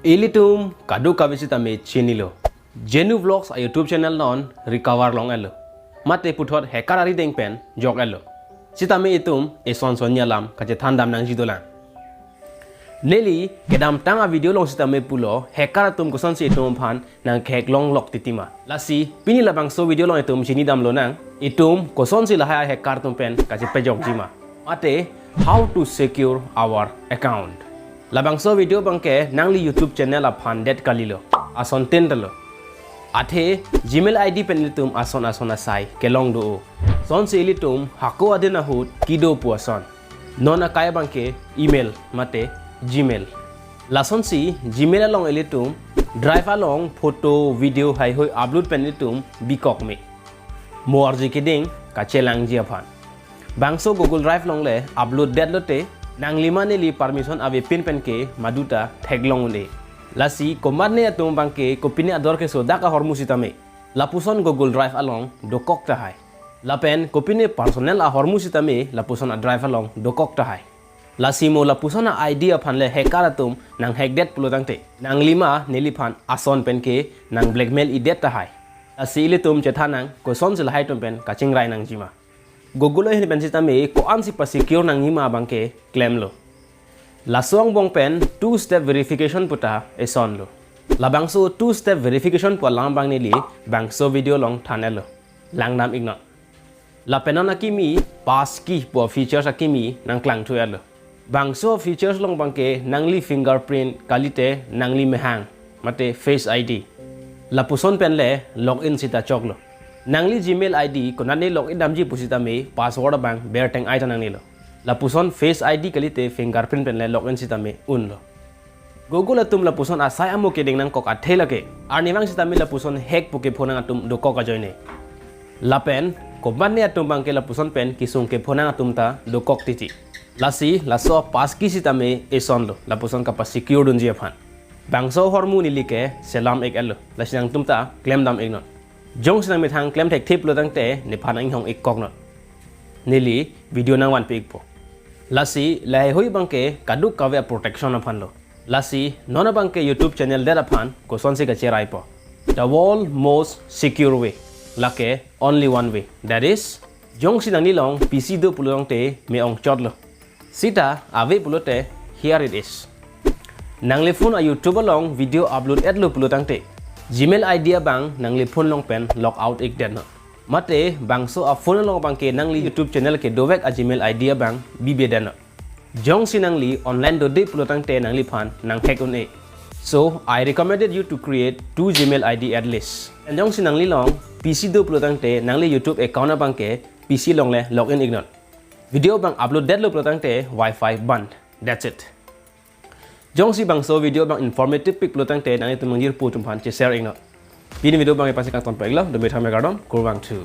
Ilitum kadu kabisita me chinilo. Genu vlogs a YouTube channel non recover long elo. Mate puthot hekarari deng pen jog elo. Sita me itum eson sonya lam kaje thandam nang jidolan. Neli kedam tanga video long sita me pulo hekaratum kusan si itum phan nang khek long lok titima. Lasi pini labang so video long itum chini dam lo nang itum kusan si lahaya hekaratum pen kaje pejok jima. Mate how to secure our account. Labangso video bangke nangli YouTube channel a phandet kalilo ason tentalo athe Gmail ID penlitum ason asai kelong do son selitum hako adena hut kido puason nona kaya bangke email mate Gmail lason si Gmail along elitum drive along photo video hai hoi upload penlitum bikok me moarji keding kachelang jiaphan bangso Google Drive long le upload deadlote nang lima neli permission ave pin pen ke maduta theglong le lasi komarne atum bangke kopine ador ke soda ka hormusita me lapuson Google Drive along dokok ta hai lapen kopine personal a hormusita me lapuson a drive along dokok ta hai lasi mo lapuson a idea phanle hacker atum nang hack det pulotang te nang lima neli phan ason pen ke nang blackmail idet ta hai lasi le tum chethanang ko son sil hai tum pen kaching rai nang jima Google ini pensita me ko ansi pa secure nang hima bangke claim lo. Lasong bong pen two-step verification puta eson lo. Labangso two-step verification po lang bang nili bangso video long tanelo. Lang nam igno. La penona kimi pass key po features akimi nang klang tu elo. Bangso features long bangke nangli fingerprint kalite nangli mehang mate face ID. La puson pen le login sita choklo. Nangli Gmail ID ko nani login damji pusita me password bang bear tang ai tanang nilo la puson face ID kalite fingerprint pen le login sita me unlo Google atum la puson asai amo keding nang kok athela ke arniwang sita me la puson hack puke phone atum do kok ajoine la pen ko banne atum bang ke la puson pen kisung ke phone atum ta do kok titi lasi la so pass ki sita me eson lo la puson ka pa secure dunji afan bangso hormu nilike selam ek elo la sinang tumta claim dam ignon Jong sinang mithang claim tek tip lo tangte ni phanang hong ik kok not nili video nang wan pik po lasi lai hoi bangke kaduk kawe protection aphan lo lasi nona bangke YouTube channel der aphan ko son se ka cherai po the world most secure way lake only one way that is jong sinang ni long PC do pulong te me ong chot lo sita ave pulote here it is nang le phone a YouTube long video upload at lo pulotang te Gmail idea bang nangli phone long pen log out ik den mate bangso a phone long bang ke nangli YouTube channel ke dovek a Gmail idea bang bibe den jong sinangli online do de plotang te nangli phan nang hack on e so I recommended you to create 2 Gmail ID at least and jong sinangli long PC do plotang te nangli YouTube account bang ke PC long le login ignore video bang upload dead lo plotang te wifi band that's it Jong si bangso video bang informative pic pelotang te nang itu mengjir pu tumpan share ingat. Ini video bang pasti kang ton peglo demi thamai gardom kurang tu.